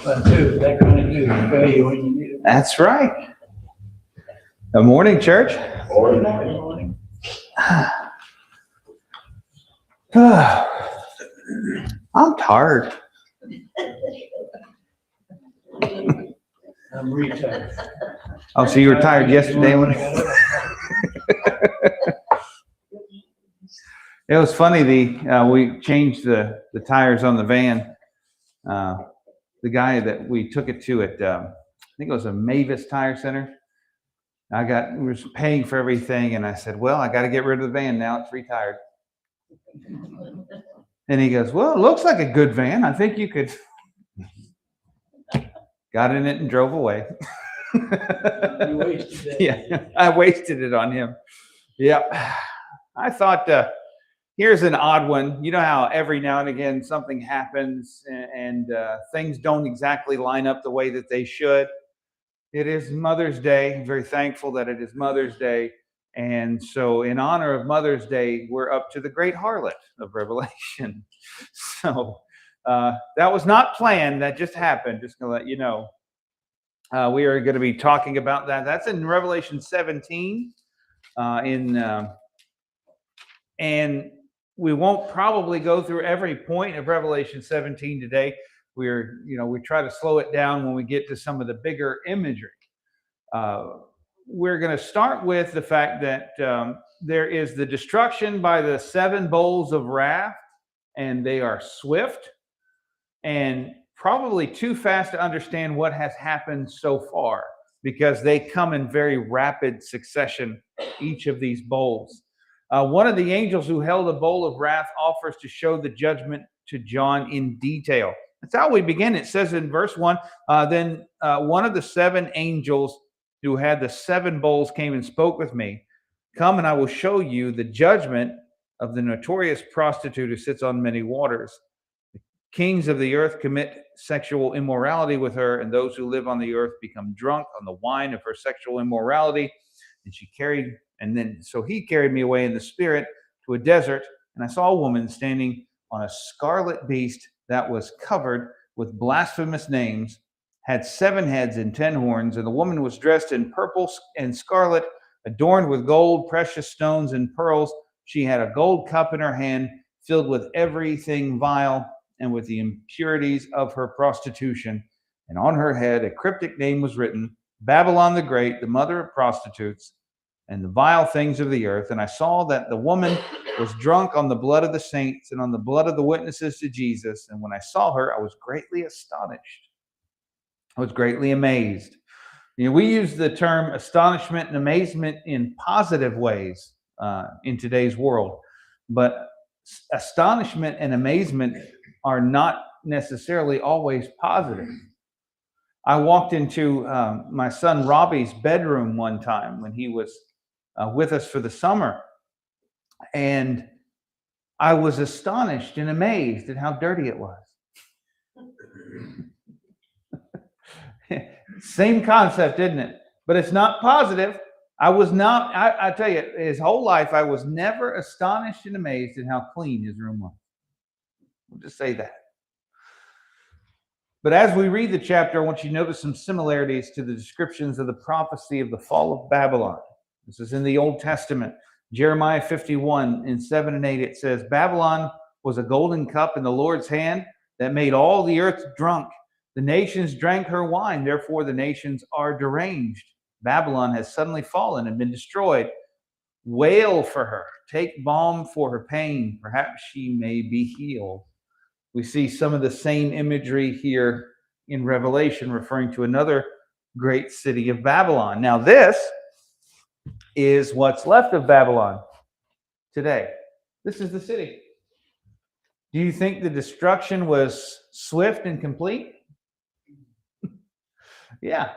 That kind of news will fail you when you need it. That's right. Good morning, church. Morning. I'm tired. I'm retired. Oh, so you were tired yesterday when I got up. it was funny. We changed the tires on the van. The guy that we took it to at I think it was a Mavis Tire Center. Was paying for everything, and I said, "Well, I got to get rid of the van now. It's retired." And he goes, "Well, it looks like a good van. I think you could." Got in it and drove away. You wasted that. Yeah, I wasted it on him. Yep. I thought, here's an odd one. You know how every now and again something happens and things don't exactly line up the way that they should. It is Mother's Day. I'm very thankful that it is Mother's Day. And so in honor of Mother's Day, we're up to the great harlot of Revelation. So that was not planned. That just happened. Just going to let you know. We are going to be talking about that. That's in Revelation 17. And we won't probably go through every point of Revelation 17 today. We try to slow it down when we get to some of the bigger imagery. We're going to start with the fact that there is the destruction by the 7 bowls of wrath, and they are swift and probably too fast to understand what has happened so far, because they come in very rapid succession, each of these bowls. One of the angels who held a bowl of wrath offers to show the judgment to John in detail. That's how we begin. It says in verse 1, then one of the 7 angels who had the 7 bowls came and spoke with me. Come, and I will show you the judgment of the notorious prostitute who sits on many waters. The kings of the earth commit sexual immorality with her, and those who live on the earth become drunk on the wine of her sexual immorality. So he carried me away in the spirit to a desert, and I saw a woman standing on a scarlet beast that was covered with blasphemous names, had 7 heads and 10 horns, and the woman was dressed in purple and scarlet, adorned with gold, precious stones, and pearls. She had a gold cup in her hand, filled with everything vile and with the impurities of her prostitution. And on her head a cryptic name was written, Babylon the Great, the mother of prostitutes and the vile things of the earth. And I saw that the woman was drunk on the blood of the saints and on the blood of the witnesses to Jesus. And when I saw her, I was greatly astonished. I was greatly amazed. We use the term astonishment and amazement in positive ways in today's world, but astonishment and amazement are not necessarily always positive. I walked into my son Robbie's bedroom one time when he was with us for the summer, and I was astonished and amazed at how dirty it was. Same concept, isn't it? But it's not positive. I tell you, his whole life, I was never astonished and amazed at how clean his room was. We'll just say that. But as we read the chapter, I want you to notice some similarities to the descriptions of the prophecy of the fall of Babylon. This is in the Old Testament. Jeremiah 51 in 7 and 8, it says, Babylon was a golden cup in the Lord's hand that made all the earth drunk. The nations drank her wine, therefore the nations are deranged. Babylon has suddenly fallen and been destroyed. Wail for her, take balm for her pain, perhaps she may be healed. We see some of the same imagery here in Revelation, referring to another great city of Babylon. Now this is what's left of Babylon today. This is the city. Do you think the destruction was swift and complete? Yeah,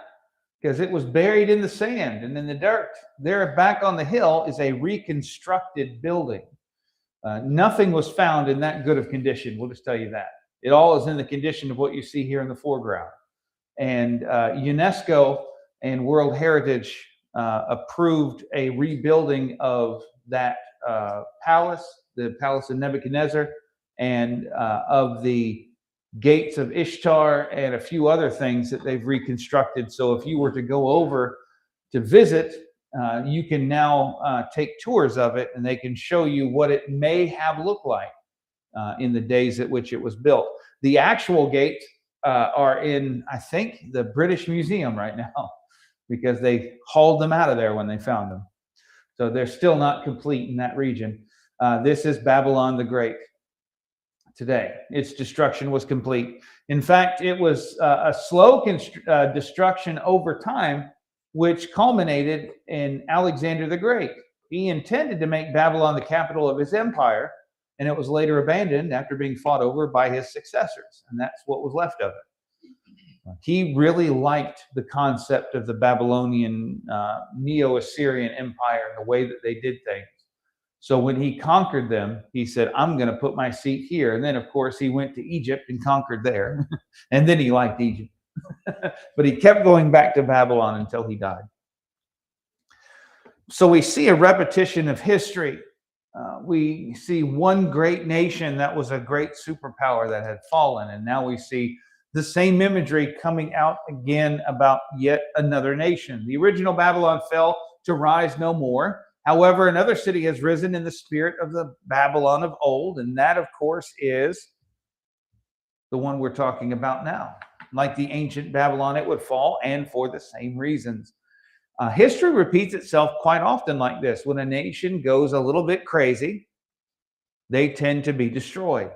because it was buried in the sand and in the dirt. There back on the hill is a reconstructed building. Nothing was found in that good of condition. We'll just tell you that. It all is in the condition of what you see here in the foreground. And UNESCO and World Heritage approved a rebuilding of that palace, the Palace of Nebuchadnezzar, and of the gates of Ishtar and a few other things that they've reconstructed. So if you were to go over to visit, you can now take tours of it, and they can show you what it may have looked like in the days at which it was built. The actual gates are in, I think, the British Museum right now, because they hauled them out of there when they found them. So they're still not complete in that region. This is Babylon the Great today. Its destruction was complete. In fact, it was a slow destruction over time, which culminated in Alexander the Great. He intended to make Babylon the capital of his empire, and it was later abandoned after being fought over by his successors, and that's what was left of it. He really liked the concept of the Babylonian Neo-Assyrian Empire and the way that they did things. So when he conquered them, he said, I'm going to put my seat here. And then, of course, he went to Egypt and conquered there. And then he liked Egypt. But he kept going back to Babylon until he died. So we see a repetition of history. We see one great nation that was a great superpower that had fallen. And now we see the same imagery coming out again about yet another nation. The original Babylon fell to rise no more. However, another city has risen in the spirit of the Babylon of old, and that, of course, is the one we're talking about now. Like the ancient Babylon, it would fall, and for the same reasons. History repeats itself quite often like this. When a nation goes a little bit crazy, they tend to be destroyed.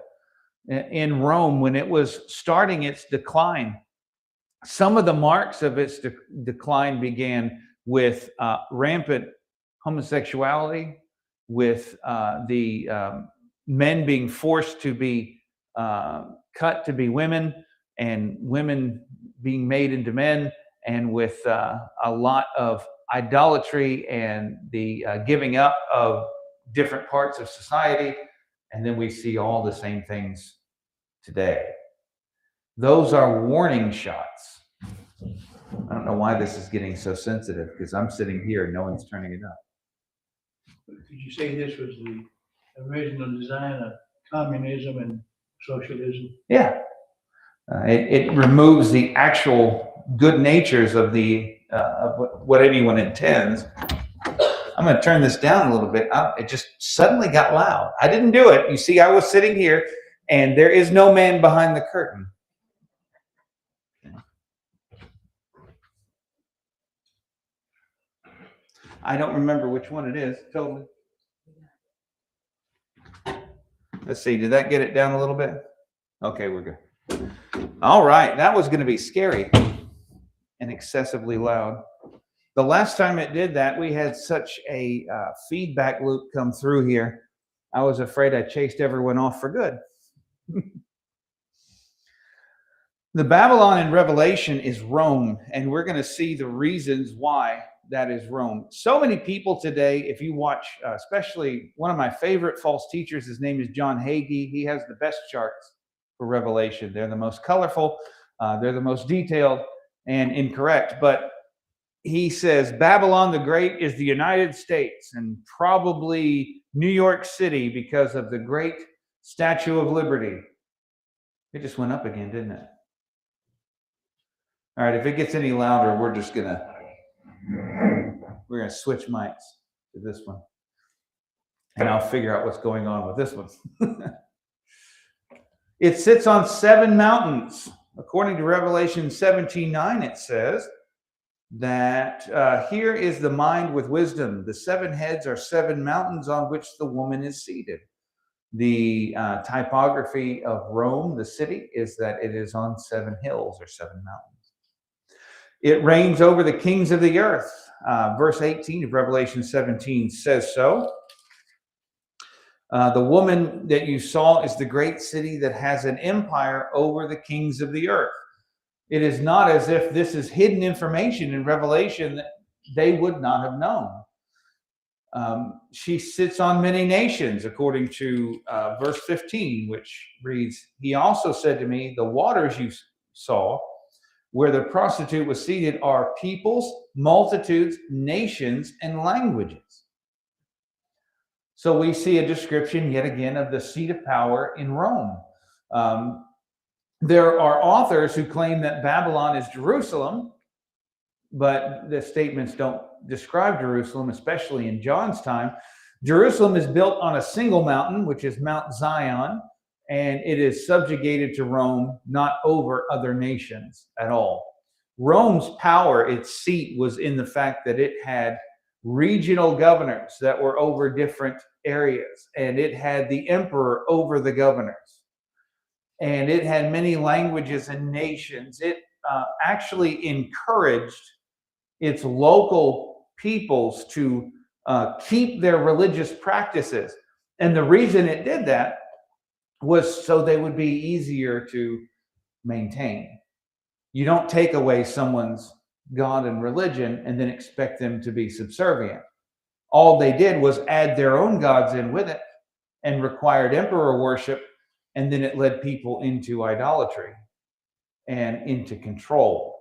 In Rome, when it was starting its decline, some of the marks of its decline began with rampant homosexuality, with the men being forced to be cut to be women, and women being made into men, and with a lot of idolatry and the giving up of different parts of society. And then we see all the same things today. Those are warning shots. I don't know why this is getting so sensitive, because I'm sitting here, no one's turning it up. Could you say this was the original design of communism and socialism? Yeah. It removes the actual good natures of what anyone intends. I'm going to turn this down a little bit. It just suddenly got loud. I didn't do it. You see, I was sitting here, and there is no man behind the curtain. I don't remember which one it is, totally. Let's see, did that get it down a little bit? Okay, we're good. All right, that was going to be scary and excessively loud. The last time it did that, we had such a feedback loop come through here. I was afraid I chased everyone off for good. The Babylon in Revelation is Rome, and we're going to see the reasons why that is Rome. So many people today, if you watch, especially one of my favorite false teachers, his name is John Hagee. He has the best charts for Revelation. They're the most colorful, they're the most detailed and incorrect. But he says Babylon the Great is the United States and probably New York City because of the great Statue of Liberty. It just went up again, didn't it? All right, if it gets any louder, we're gonna switch mics to this one, and I'll figure out what's going on with this one. It sits on 7 mountains. According to Revelation 17:9, it says that here is the mind with wisdom. The 7 heads are 7 mountains on which the woman is seated. The typography of Rome, the city, is that it is on 7 hills or 7 mountains. It reigns over the kings of the earth. Verse 18 of Revelation 17 says so. The woman that you saw is the great city that has an empire over the kings of the earth. It is not as if this is hidden information in Revelation that they would not have known. She sits on many nations, according to verse 15, which reads, he also said to me, the waters you saw, where the prostitute was seated, are peoples, multitudes, nations, and languages. So we see a description yet again of the seat of power in Rome. There are authors who claim that Babylon is Jerusalem, but the statements don't describe Jerusalem, especially in John's time. Jerusalem is built on a single mountain, which is Mount Zion, and it is subjugated to Rome, not over other nations at all. Rome's power, its seat, was in the fact that it had regional governors that were over different areas, and it had the emperor over the governors, and it had many languages and nations. It actually encouraged its local peoples to keep their religious practices. And the reason it did that was so they would be easier to maintain. You don't take away someone's God and religion and then expect them to be subservient. All they did was add their own gods in with it and required emperor worship, and then it led people into idolatry and into control.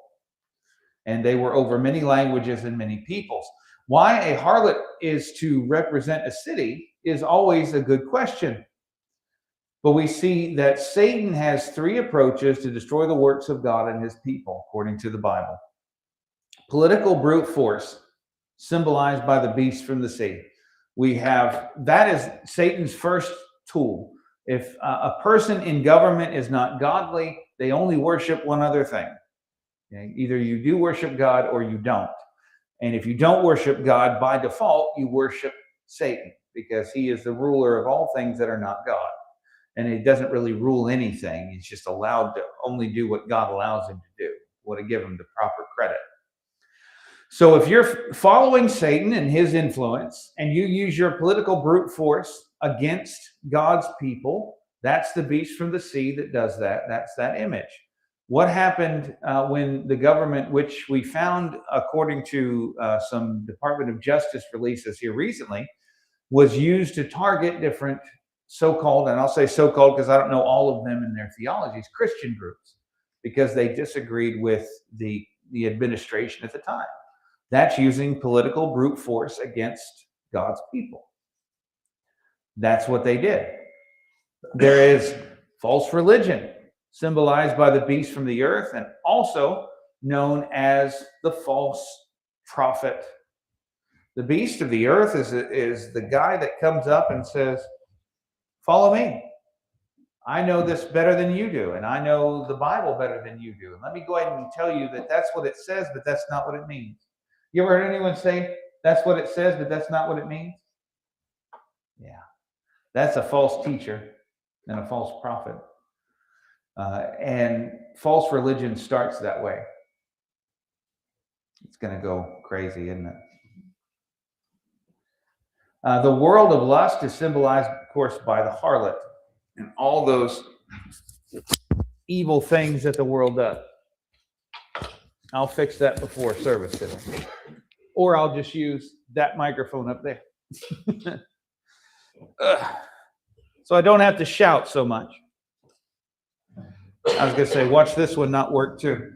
And they were over many languages and many peoples. Why a harlot is to represent a city is always a good question. But we see that Satan has three approaches to destroy the works of God and his people, according to the Bible. Political brute force, symbolized by the beast from the sea. That is Satan's first tool. If a person in government is not godly, they only worship one other thing. Okay? Either you do worship God or you don't. And if you don't worship God, by default, you worship Satan, because he is the ruler of all things that are not God. And he doesn't really rule anything. He's just allowed to only do what God allows him to do. We want to give him the proper credit. So if you're following Satan and his influence, and you use your political brute force against God's people, that's the beast from the sea that does that. That's that image. What happened when the government, which we found according to some Department of Justice releases here recently, was used to target different so-called, and I'll say so-called because I don't know all of them in their theologies, Christian groups, because they disagreed with the administration at the time. That's using political brute force against God's people. That's what they did. There is false religion, symbolized by the beast from the earth, and also known as the false prophet. The beast of the earth is the guy that comes up and says, follow me. I know this better than you do, and I know the Bible better than you do. And let me go ahead and tell you that that's what it says, but that's not what it means. You ever heard anyone say, that's what it says, but that's not what it means? Yeah. That's a false teacher and a false prophet. And false religion starts that way. It's going to go crazy, isn't it? The world of lust is symbolized, of course, by the harlot and all those evil things that the world does. I'll fix that before service today. Or I'll just use that microphone up there. So I don't have to shout so much. I was going to say, watch this one not work too.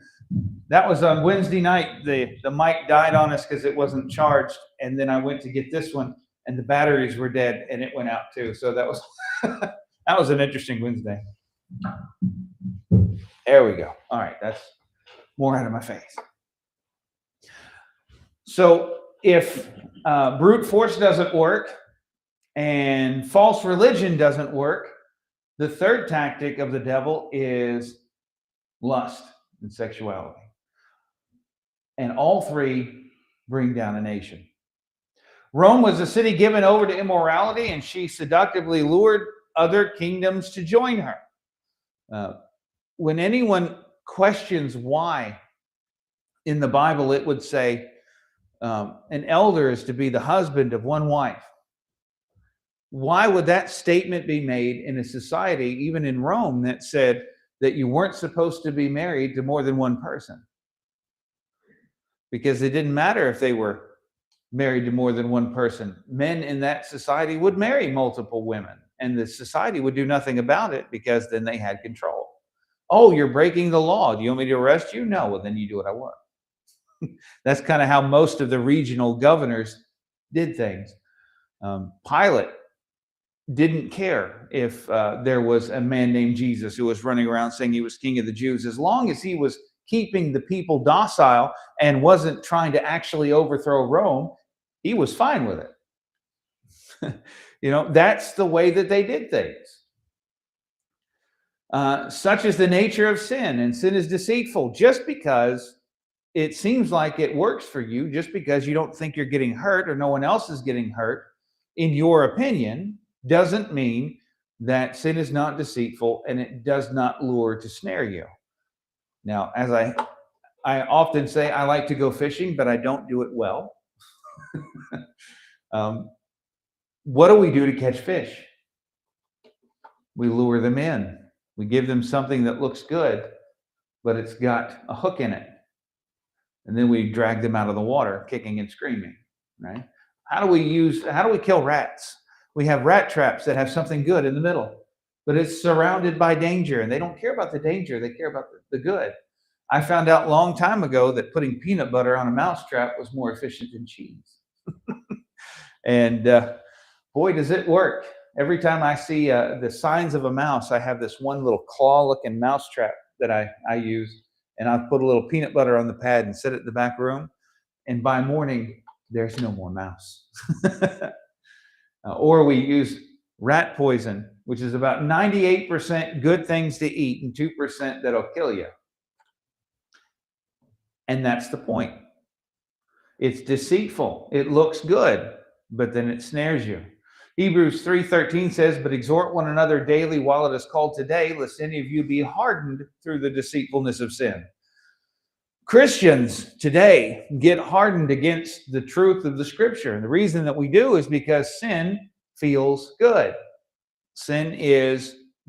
That was on Wednesday night. The mic died on us because it wasn't charged. And then I went to get this one, and the batteries were dead, and it went out too. So that was that was an interesting Wednesday. There we go. All right, that's more out of my face. So if brute force doesn't work and false religion doesn't work, the third tactic of the devil is lust and sexuality. And all three bring down a nation. Rome was a city given over to immorality, and she seductively lured other kingdoms to join her. When anyone questions why in the Bible it would say an elder is to be the husband of one wife, why would that statement be made in a society, even in Rome, that said that you weren't supposed to be married to more than one person? Because it didn't matter if they were married to more than one person. Men in that society would marry multiple women, and the society would do nothing about it because then they had control. Oh, you're breaking the law. Do you want me to arrest you? No. Well, then you do what I want. That's kind of how most of the regional governors did things. Pilate didn't care if there was a man named Jesus who was running around saying he was king of the Jews, as long as he was keeping the people docile and wasn't trying to actually overthrow Rome. He was fine with it. That's the way that they did things. Such is the nature of sin, and sin is deceitful. Just because it seems like it works for you, just because you don't think you're getting hurt or no one else is getting hurt, in your opinion, doesn't mean that sin is not deceitful and it does not lure to snare you. Now, as I often say, I like to go fishing, but I don't do it well. What do we do to catch fish? We lure them in. We give them something that looks good, but it's got a hook in it. And then we drag them out of the water, kicking and screaming, right? How do we kill rats? We have rat traps that have something good in the middle, but it's surrounded by danger, and they don't care about the danger. They care about the good. I found out a long time ago that putting peanut butter on a mouse trap was more efficient than cheese. And boy, does it work. Every time I see the signs of a mouse, I have this one little claw-looking mouse trap that I use, and I'll put a little peanut butter on the pad and sit it in the back room, and by morning, there's no more mouse. Or we use rat poison, which is about 98% good things to eat and 2% that'll kill you. And that's the point. It's deceitful. It looks good, but then it snares you. Hebrews 3:13 says, "But exhort one another daily while it is called today, lest any of you be hardened through the deceitfulness of sin." Christians today get hardened against the truth of the scripture. And the reason that we do is because sin feels good. Sin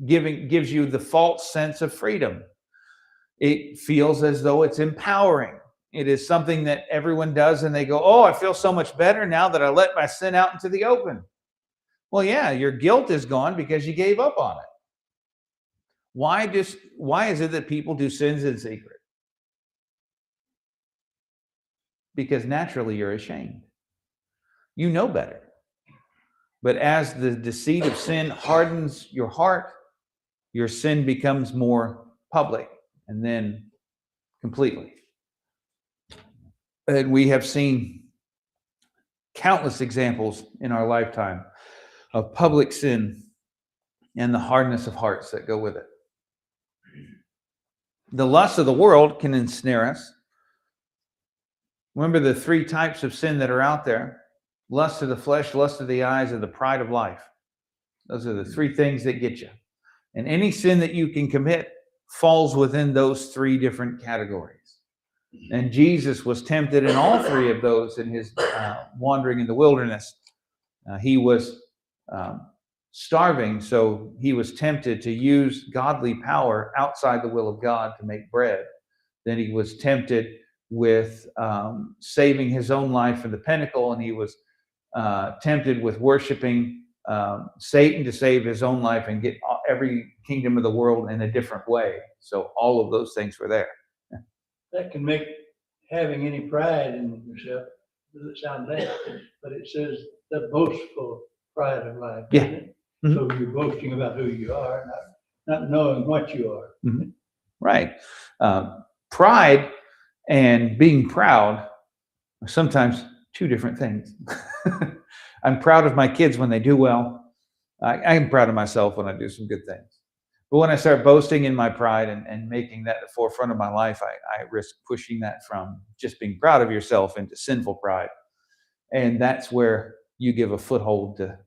gives you the false sense of freedom. It feels as though it's empowering. It is something that everyone does and they go, "Oh, I feel so much better now that I let my sin out into the open." Well, yeah, your guilt is gone because you gave up on it. Why is it that people do sins in secret? Because naturally you're ashamed. You know better. But as the deceit of sin hardens your heart, your sin becomes more public and then completely. And we have seen countless examples in our lifetime of public sin and the hardness of hearts that go with it. The lust of the world can ensnare us. Remember the three types of sin that are out there: lust of the flesh, lust of the eyes, and the pride of life. Those are the three things that get you. And any sin that you can commit falls within those three different categories. And Jesus was tempted in all three of those in his wandering in the wilderness. He was starving, so he was tempted to use godly power outside the will of God to make bread. Then he was tempted with saving his own life in the pinnacle, and he was tempted with worshiping Satan to save his own life and get every kingdom of the world in a different way. So all of those things were there. That can make having any pride in yourself, doesn't sound bad, but it says the boastful pride of life. Yeah. Mm-hmm. So you're boasting about who you are, not knowing what you are. Mm-hmm. Right. Pride and being proud are sometimes two different things. I'm proud of my kids when they do well. I'm proud of myself when I do some good things. But when I start boasting in my pride and making that the forefront of my life, I risk pushing that from just being proud of yourself into sinful pride. And that's where you give a foothold to, of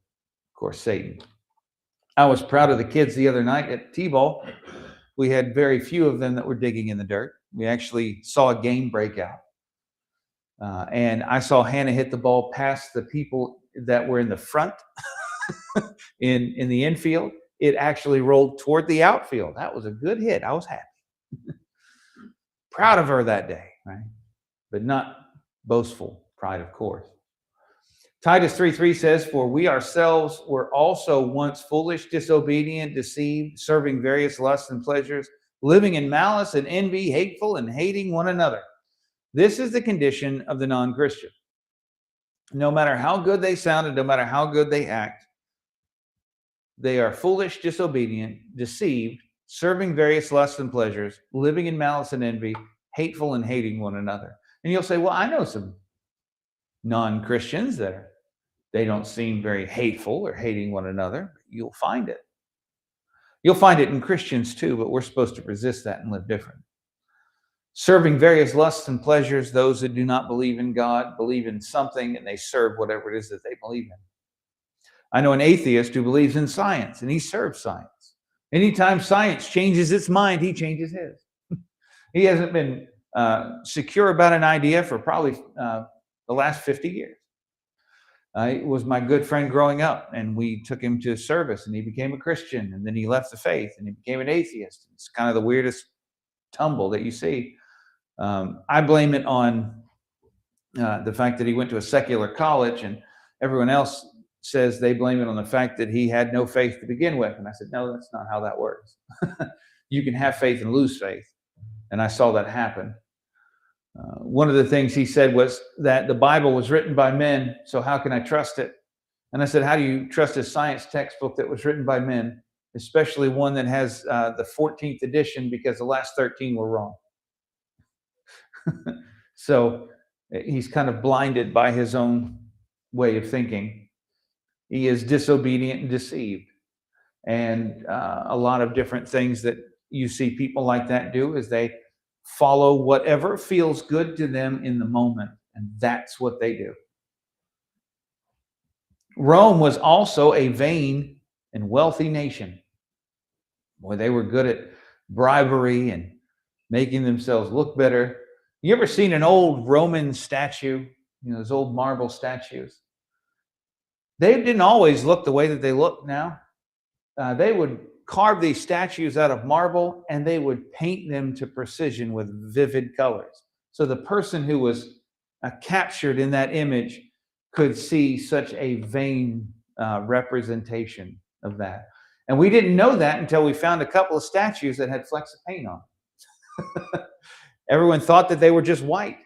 course, Satan. I was proud of the kids the other night at T-ball. We had very few of them that were digging in the dirt. We actually saw a game break out. And I saw Hannah hit the ball past the people that were in the front in the infield. It actually rolled toward the outfield. That was a good hit. I was happy. Proud of her that day, right? But not boastful pride, of course. Titus 3:3 says, "For we ourselves were also once foolish, disobedient, deceived, serving various lusts and pleasures, living in malice and envy, hateful and hating one another." This is the condition of the non-Christian. No matter how good they sound and no matter how good they act, They are foolish, disobedient, deceived, serving various lusts and pleasures, living in malice and envy, hateful and hating one another. And you'll say, well, I know some non-Christians they don't seem very hateful or hating one another. You'll find it. You'll find it in Christians too, but we're supposed to resist that and live different. Serving various lusts and pleasures, those that do not believe in God, believe in something, and they serve whatever it is that they believe in. I know an atheist who believes in science, and he serves science. Anytime science changes its mind, he changes his. He hasn't been secure about an idea for probably the last 50 years. He was my good friend growing up, and we took him to service, and he became a Christian, and then he left the faith, and he became an atheist. It's kind of the weirdest tumble that you see. I blame it on the fact that he went to a secular college, and everyone else says they blame it on the fact that he had no faith to begin with. And I said, no, that's not how that works. You can have faith and lose faith. And I saw that happen. One of the things he said was that the Bible was written by men, so how can I trust it? And I said, how do you trust a science textbook that was written by men, especially one that has the 14th edition, because the last 13 were wrong? So he's kind of blinded by his own way of thinking. He is disobedient and deceived. And a lot of different things that you see people like that do is they follow whatever feels good to them in the moment, and that's what they do. Rome was also a vain and wealthy nation. Boy, they were good at bribery and making themselves look better. You ever seen an old Roman statue? Those old marble statues. They didn't always look the way that they look now. They would carve these statues out of marble, and they would paint them to precision with vivid colors. So the person who was captured in that image could see such a vain representation of that. And we didn't know that until we found a couple of statues that had flecks of paint on them. Everyone thought that they were just white.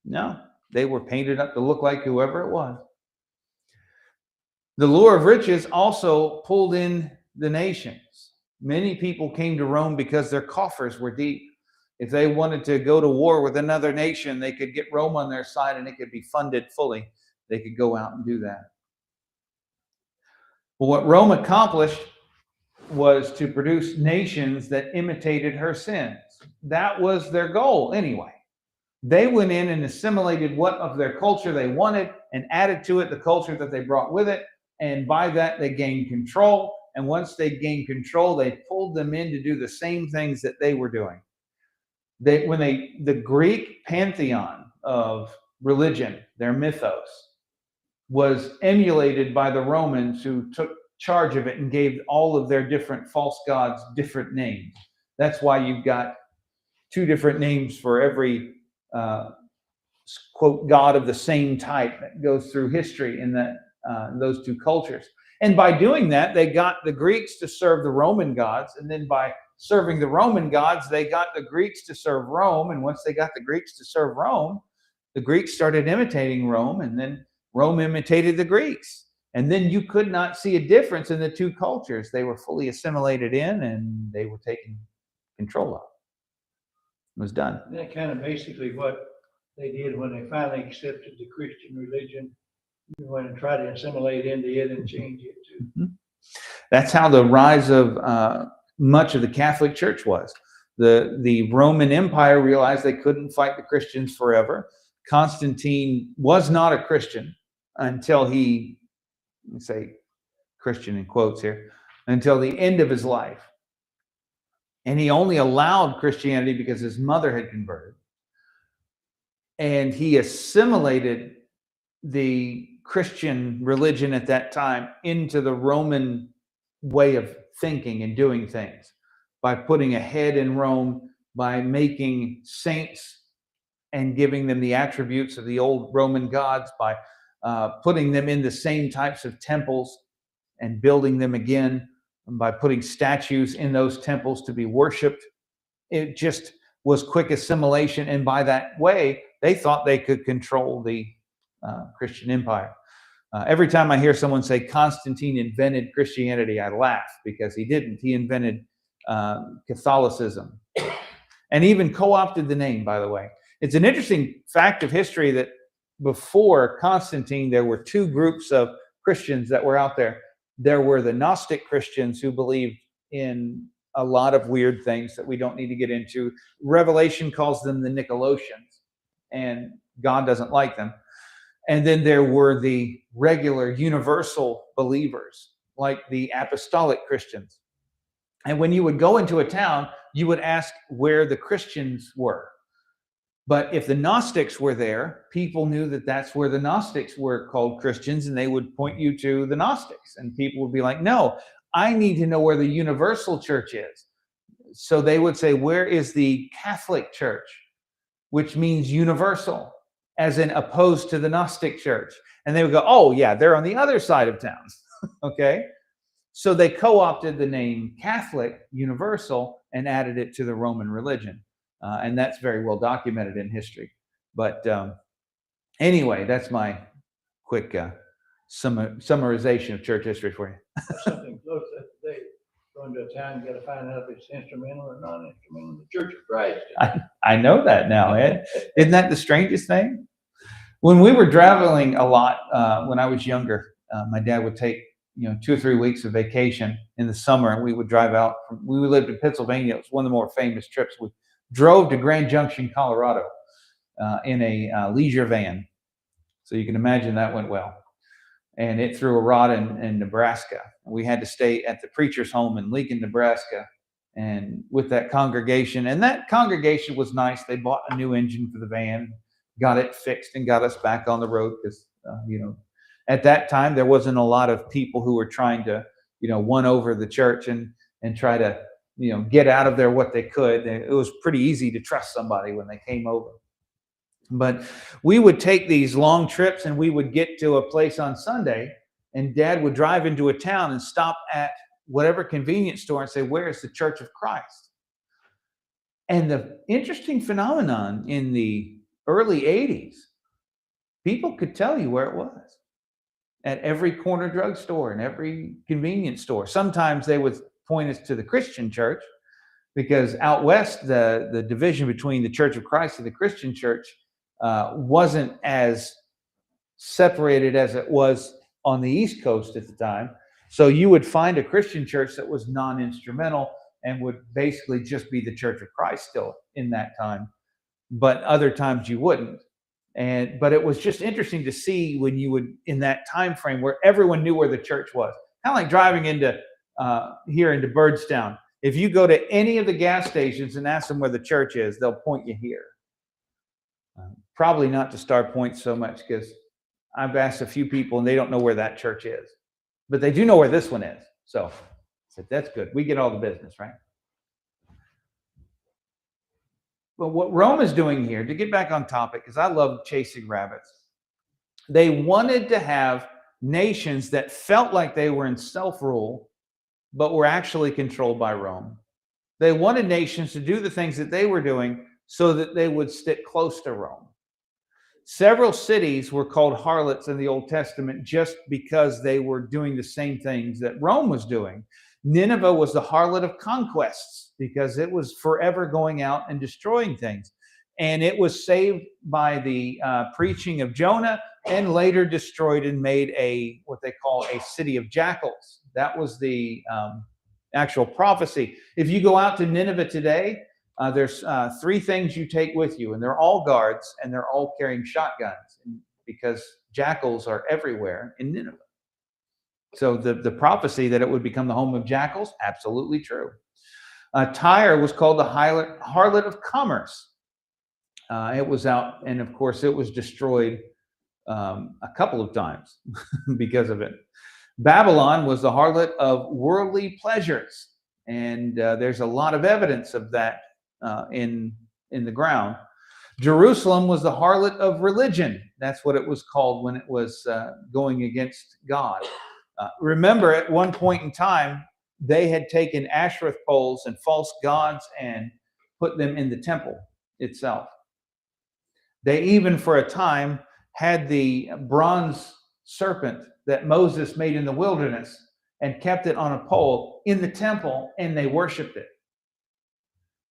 No, they were painted up to look like whoever it was. The lure of riches also pulled in the nations. Many people came to Rome because their coffers were deep. If they wanted to go to war with another nation, they could get Rome on their side and it could be funded fully. They could go out and do that. But what Rome accomplished was to produce nations that imitated her sins. That was their goal anyway. They went in and assimilated what of their culture they wanted and added to it the culture that they brought with it. And by that, they gained control. And once they gained control, they pulled them in to do the same things that they were doing. The Greek pantheon of religion, their mythos, was emulated by the Romans, who took charge of it and gave all of their different false gods different names. That's why you've got two different names for every quote god of the same type that goes through history in those two cultures. And by doing that, they got the Greeks to serve the Roman gods, and then by serving the Roman gods, they got the Greeks to serve Rome. And once they got the Greeks to serve Rome, the Greeks started imitating Rome, and then Rome imitated the Greeks. And then you could not see a difference in the two cultures. They were fully assimilated in, and they were taken control of. It was done. And that kind of basically what they did when they finally accepted the Christian religion. You went and tried to assimilate into it and change it too. Mm-hmm. That's how the rise of much of the Catholic Church was. The Roman Empire realized they couldn't fight the Christians forever. Constantine was not a Christian until he, let me say Christian in quotes here, until the end of his life. And he only allowed Christianity because his mother had converted. And he assimilated the Christian religion at that time into the Roman way of thinking and doing things by putting a head in Rome, by making saints and giving them the attributes of the old Roman gods, by putting them in the same types of temples and building them again, and by putting statues in those temples to be worshipped. It just was quick assimilation, and by that way, they thought they could control the Christian empire. Every time I hear someone say Constantine invented Christianity, I laugh, because he didn't. He invented Catholicism, and even co-opted the name, by the way. It's an interesting fact of history that before Constantine, there were two groups of Christians that were out there. There were the Gnostic Christians who believed in a lot of weird things that we don't need to get into. Revelation calls them the Nicolaitans, and God doesn't like them. And then there were the regular universal believers, like the apostolic Christians. And when you would go into a town, you would ask where the Christians were. But if the Gnostics were there, people knew that that's where the Gnostics were called Christians, and they would point you to the Gnostics. And people would be like, no, I need to know where the universal church is. So they would say, where is the Catholic Church? Which means universal, as in opposed to the Gnostic Church. And they would go, oh, yeah, they're on the other side of town. Okay? So they co-opted the name Catholic, universal, and added it to the Roman religion. And that's very well documented in history. But anyway, that's my quick summarization of church history for you. Something close to that today. Going to a town, you got to find out if it's instrumental or non-instrumental. The Church of Christ. I know that now, Ed. Isn't that the strangest thing? When we were traveling a lot when I was younger, my dad would take 2 or 3 weeks of vacation in the summer, and we would drive out. We lived in Pennsylvania. It was one of the more famous trips. We drove to Grand Junction, Colorado, in a leisure van. So you can imagine that went well. And it threw a rod in Nebraska. We had to stay at the preacher's home in Lincoln, Nebraska, and with that congregation. And that congregation was nice. They bought a new engine for the van, got it fixed, and got us back on the road because, at that time, there wasn't a lot of people who were trying to, won over the church and try to, get out of there what they could. It was pretty easy to trust somebody when they came over. But we would take these long trips, and we would get to a place on Sunday, and Dad would drive into a town and stop at whatever convenience store and say, where's the Church of Christ? And the interesting phenomenon in the early 80s, people could tell you where it was at every corner drugstore and every convenience store. Sometimes they would point us to the Christian church, because out west, the division between the Church of Christ and the Christian church wasn't as separated as it was on the East Coast at the time. So you would find a Christian church that was non-instrumental and would basically just be the Church of Christ still in that time. But other times you wouldn't. But it was just interesting to see when you would, in that time frame where everyone knew where the church was. Kind of like driving into here into Birdstown. If you go to any of the gas stations and ask them where the church is, they'll point you here. Probably not to Star Point so much, because I've asked a few people and they don't know where that church is. But they do know where this one is. So I said, that's good. We get all the business, right? But what Rome is doing here, to get back on topic, because I love chasing rabbits, they wanted to have nations that felt like they were in self-rule, but were actually controlled by Rome. They wanted nations to do the things that they were doing so that they would stick close to Rome. Several cities were called harlots in the Old Testament just because they were doing the same things that Rome was doing. Nineveh was the harlot of conquests because it was forever going out and destroying things. And it was saved by the preaching of Jonah, and later destroyed and made what they call a city of jackals. That was the actual prophecy. If you go out to Nineveh today, there's 3 things you take with you, and they're all guards, and they're all carrying shotguns, because jackals are everywhere in Nineveh. So the prophecy that it would become the home of jackals, absolutely true. Tyre was called the harlot of commerce. It was out, and of course it was destroyed a couple of times because of it. Babylon was the harlot of worldly pleasures, and there's a lot of evidence of that in the ground. Jerusalem was the harlot of religion. That's what it was called when it was going against God. Remember, at one point in time, they had taken Asherah poles and false gods and put them in the temple itself. They even, for a time, had the bronze serpent that Moses made in the wilderness and kept it on a pole in the temple, and they worshiped it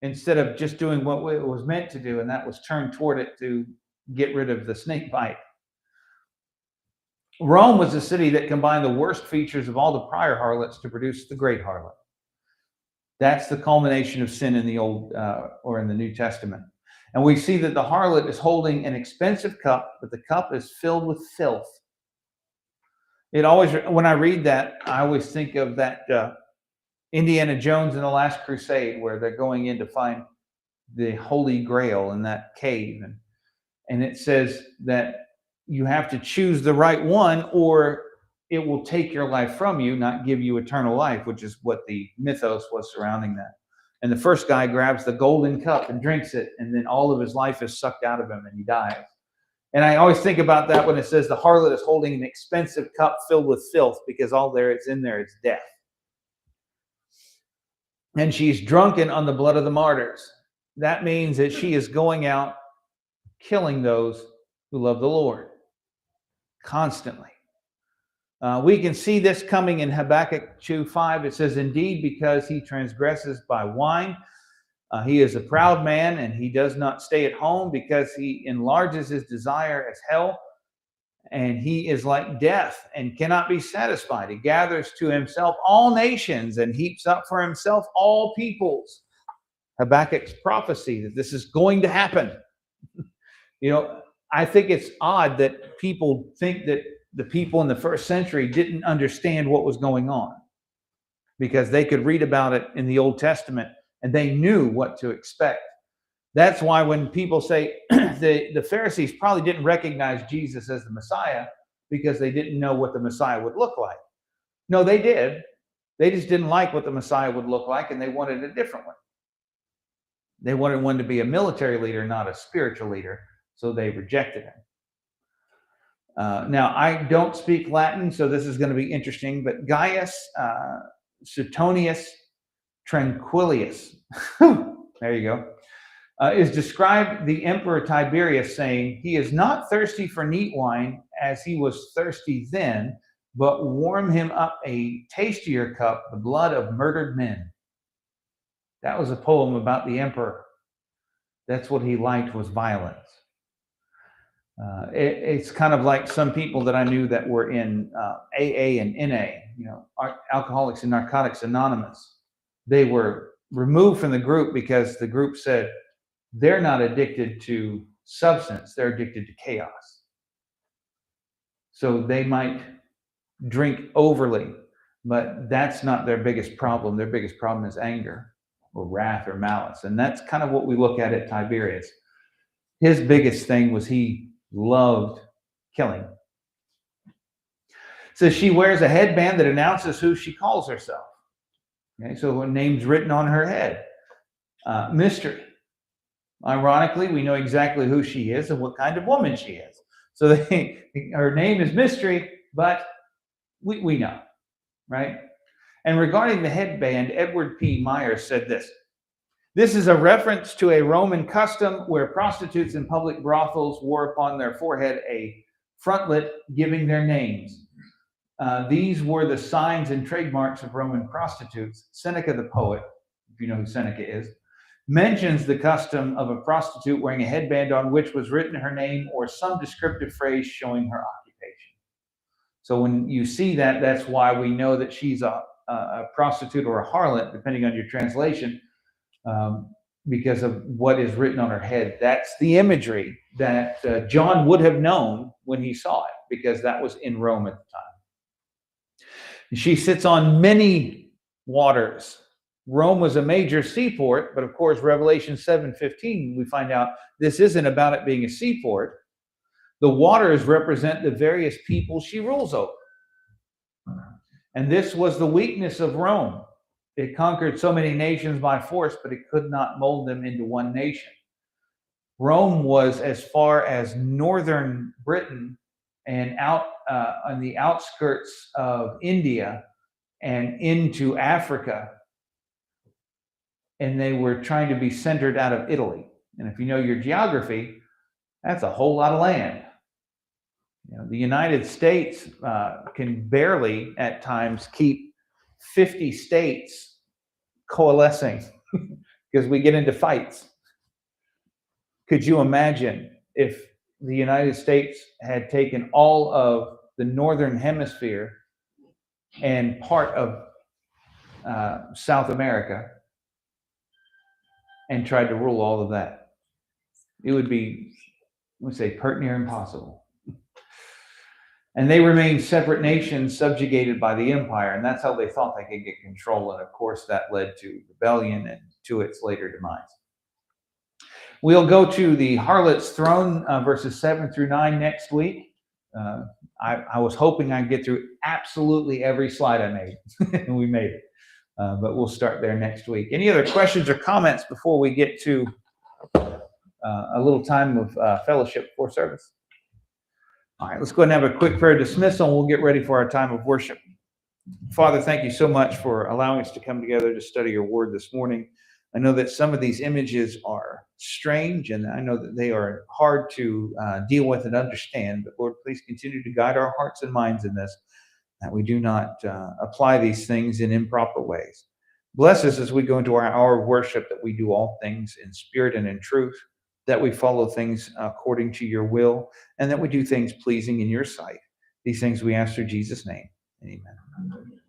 instead of just doing what it was meant to do, and that was turn toward it to get rid of the snake bite. Rome was a city that combined the worst features of all the prior harlots to produce the great harlot. That's the culmination of sin in the Old or in the New Testament. And we see that the harlot is holding an expensive cup, but the cup is filled with filth. It always, when I read that, I always think of that Indiana Jones in the Last Crusade, where they're going in to find the Holy Grail in that cave. And it says that you have to choose the right one, or it will take your life from you, not give you eternal life, which is what the mythos was surrounding that. And the first guy grabs the golden cup and drinks it, and then all of his life is sucked out of him and he dies. And I always think about that when it says the harlot is holding an expensive cup filled with filth, because all there is in there is death. And she's drunken on the blood of the martyrs. That means that she is going out killing those who love the Lord constantly. We can see this coming in Habakkuk 2:5. It says, indeed, because he transgresses by wine, he is a proud man, and he does not stay at home, because he enlarges his desire as hell, and he is like death and cannot be satisfied. He gathers to himself all nations and heaps up for himself all peoples. Habakkuk's prophecy that this is going to happen. You know, I think it's odd that people think that the people in the first century didn't understand what was going on, because they could read about it in the Old Testament and they knew what to expect. That's why when people say the Pharisees probably didn't recognize Jesus as the Messiah, because they didn't know what the Messiah would look like. No, they did. They just didn't like what the Messiah would look like, and they wanted a different one. They wanted one to be a military leader, not a spiritual leader, so they rejected him. Now, I don't speak Latin, so this is going to be interesting, but Gaius Suetonius Tranquillus, there you go, is described the Emperor Tiberius saying, he is not thirsty for neat wine as he was thirsty then, but warm him up a tastier cup, the blood of murdered men. That was a poem about the emperor. That's what he liked, was violence. It's kind of like some people that I knew that were in AA and NA, you know, Alcoholics and Narcotics Anonymous. They were removed from the group because the group said they're not addicted to substance, they're addicted to chaos. So they might drink overly, but that's not their biggest problem. Their biggest problem is anger or wrath or malice. And that's kind of what we look at Tiberius. His biggest thing was he loved killing. So she wears a headband that announces who she calls herself. Okay, so her name's written on her head. Mystery. Ironically, we know exactly who she is and what kind of woman she is. So her name is Mystery, but we know, right? And regarding the headband, Edward P. Myers said this. This is a reference to a Roman custom where prostitutes in public brothels wore upon their forehead a frontlet giving their names. These were the signs and trademarks of Roman prostitutes. Seneca the poet, if you know who Seneca is, mentions the custom of a prostitute wearing a headband on which was written her name or some descriptive phrase showing her occupation. So when you see that, that's why we know that she's a prostitute or a harlot, depending on your translation, because of what is written on her head. That's the imagery that John would have known when he saw it, because that was in Rome at the time. She sits on many waters. Rome was a major seaport, but of course, Revelation 7:15, we find out this isn't about it being a seaport. The waters represent the various people she rules over. And this was the weakness of Rome. It conquered so many nations by force, but it could not mold them into one nation. Rome was as far as northern Britain and out on the outskirts of India and into Africa. And they were trying to be centered out of Italy. And if you know your geography, that's a whole lot of land. The United States can barely at times keep 50 states coalescing because we get into fights. Could you imagine if the United States had taken all of the Northern Hemisphere and part of South America and tried to rule all of that? It would be, we say, pert near impossible. And they remained separate nations subjugated by the empire, and that's how they thought they could get control. And of course, that led to rebellion and to its later demise. We'll go to the harlot's throne, verses 7 through 9 next week. I was hoping I'd get through absolutely every slide I made, and we made it. But we'll start there next week. Any other questions or comments before we get to a little time of fellowship before service? All right, let's go ahead and have a quick prayer dismissal, and we'll get ready for our time of worship. Father, thank you so much for allowing us to come together to study your word this morning. I know that some of these images are strange, and I know that they are hard to deal with and understand. But Lord, please continue to guide our hearts and minds in this, that we do not apply these things in improper ways. Bless us as we go into our hour of worship, that we do all things in spirit and in truth, that we follow things according to your will, and that we do things pleasing in your sight. These things we ask through Jesus' name. Amen.